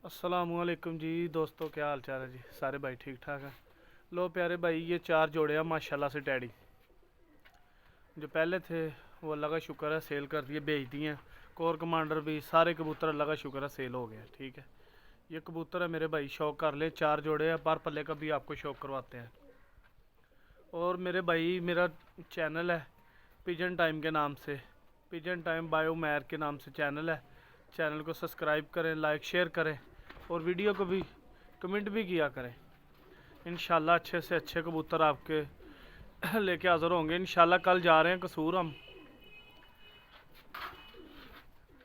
अस्सलामुअलैकुम जी दोस्तों, क्या हाल चाल है जी। सारे भाई ठीक ठाक हैं। लो प्यारे भाई, ये 4 जोड़े हैं माशाल्लाह से टैडी। जो पहले थे वो अल्लाह का शुक्र है सेल कर दिए, बेच दिए हैं। कोर कमांडर भी सारे कबूतर अल्लाह का शुक्र है सेल हो गए। ठीक है, ये कबूतर है मेरे भाई, शौक कर ले। 4 जोड़े हैं, पर पल्ले का भी आपको शौक करवाते हैं। और मेरे भाई, मेरा चैनल है पिजन टाइम के नाम से, पिजन टाइम बायोमैर के नाम से चैनल है। चैनल को सब्सक्राइब करें, लाइक शेयर करें और वीडियो को भी कमेंट भी किया करें। इंशाल्लाह अच्छे से अच्छे कबूतर आपके लेके हाज़िर होंगे। इंशाल्लाह कल जा रहे हैं कसूर हम,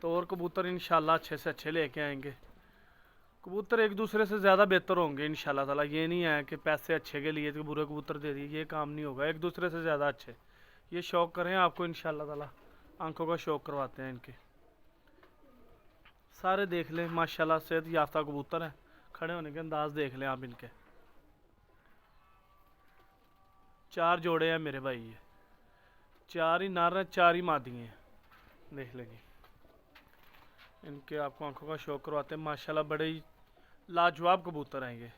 तो और कबूतर इंशाल्लाह अच्छे से अच्छे लेके आएंगे। कबूतर एक दूसरे से ज़्यादा बेहतर होंगे इंशाल्लाह ताला। ये नहीं है कि पैसे अच्छे के लिए तो बुरे कबूतर दे दिए, ये काम नहीं होगा। एक दूसरे से ज़्यादा अच्छे ये शौक करें आपको इंशाल्लाह ताला, आंखों का शौक करवाते हैं इनके। सारे देख लें माशाल्लाह सेहत याफ्ता कबूतर हैं। खड़े होने के अंदाज देख लें आप इनके। 4 जोड़े हैं मेरे भाई, ये 4 ही नर हैं, 4 ही मादी हैं। देख लेंगे इनके, आपको आंखों का शौक करवाते हैं। माशाल्लाह बड़े ही लाजवाब कबूतर हैं ये।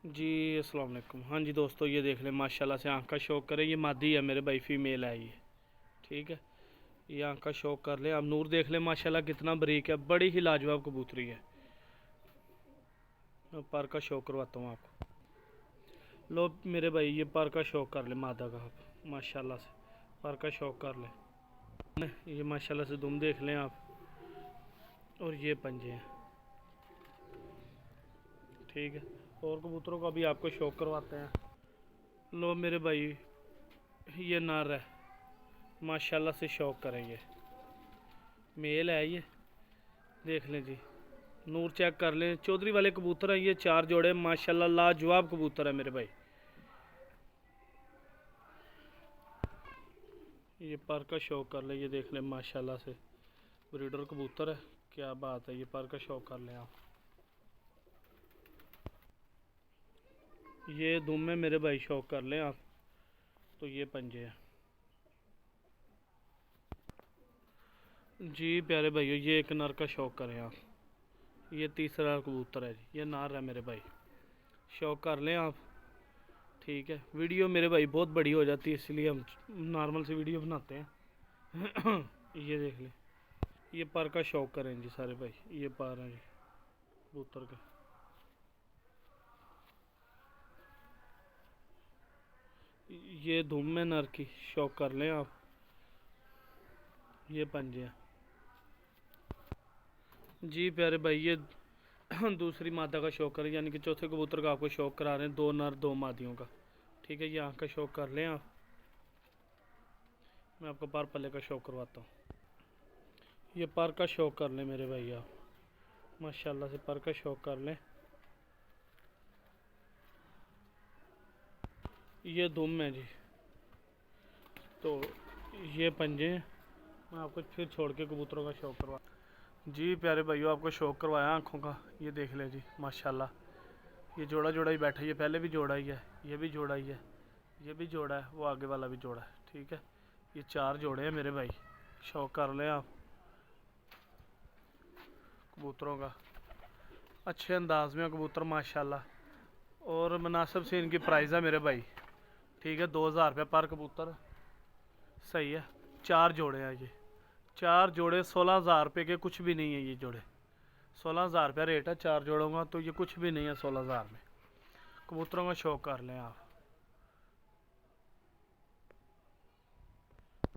जी अस्सलाम वालेकुम। हाँ जी दोस्तों, ये देख लें माशाल्लाह से आंख का शौक करें। ये मादी है मेरे भाई, फीमेल है ये। ठीक है, ये आंख का शौक कर ले। आप नूर देख लें माशाल्लाह कितना बारीक है, बड़ी ही लाजवाब कबूतरी है। मैं पर का शौक करवाता हूँ आपको। लो मेरे भाई, ये पर का शौक कर ले मादा का आप माशाल्लाह से, पर का शौक कर ले। ये माशाल्लाह से दुम देख लें आप, और ये पंजे हैं। ठीक है, और कबूतरों का भी आपको शौक करवाते हैं। लो मेरे भाई, ये नर है माशाल्लाह से, शौक करें। ये मेल है ये, देख लें जी। नूर चेक कर लें, चौधरी वाले कबूतर हैं ये। 4 जोड़े माशाल्लाह लाजवाब कबूतर है मेरे भाई। ये पर का शौक कर ले, ये देख लें माशाल्लाह से ब्रीडर कबूतर है। क्या बात है, ये पर का शौक कर लें आप। ये दुम में मेरे भाई शौक कर लें आप, तो ये पंजे हैं। जी प्यारे भाइयों, ये एक नर का शौक करें आप। ये तीसरा कबूतर है जी, ये नार है मेरे भाई, शौक कर लें आप। ठीक है, वीडियो मेरे भाई बहुत बड़ी हो जाती है, इसलिए हम नॉर्मल सी वीडियो बनाते हैं। ये देख लें, ये पर का शौक करें जी सारे भाई। ये पर है जी कबूतर का। ये धूम में नर की शौक कर लें आप। ये पंजे हैं जी प्यारे भाई। ये दूसरी मादा का शौक करें, यानी कि चौथे कबूतर का आपको शौक करा रहे हैं। 2 नर 2 मादियों का। ठीक है, ये आँख का शौक कर लें आप। मैं आपको पर पल्ले का शौक करवाता हूँ। ये पर का शौक कर लें मेरे भाई आप, माशाल्लाह से पर का शौक कर लें। ये दुम है जी, तो ये पंजे हैं। मैं आपको फिर छोड़ के कबूतरों का शौक करवा जी प्यारे भाइयों, आपको शौक करवाया आँखों का। ये देख लें जी माशाल्लाह, ये जोड़ा जोड़ा ही बैठा है। ये पहले भी जोड़ा ही है, ये भी जोड़ा ही है, ये भी जोड़ा है, वो आगे वाला भी जोड़ा है। ठीक है, ये 4 जोड़े हैं मेरे भाई, शौक कर लें आप कबूतरों का। अच्छे अंदाज में कबूतर माशाल्लाह, और मुनासिब से इनकी प्राइस है मेरे भाई। ठीक है, 2000 रुपये पर कबूतर, सही है। 4 जोड़े हैं ये, 4 जोड़े 16,000 रुपये के कुछ भी नहीं है। ये जोड़े 16,000 रुपया रेट है 4 जोड़ों का, तो ये कुछ भी नहीं है 16,000 में। कबूतरों का शौक कर लें आप।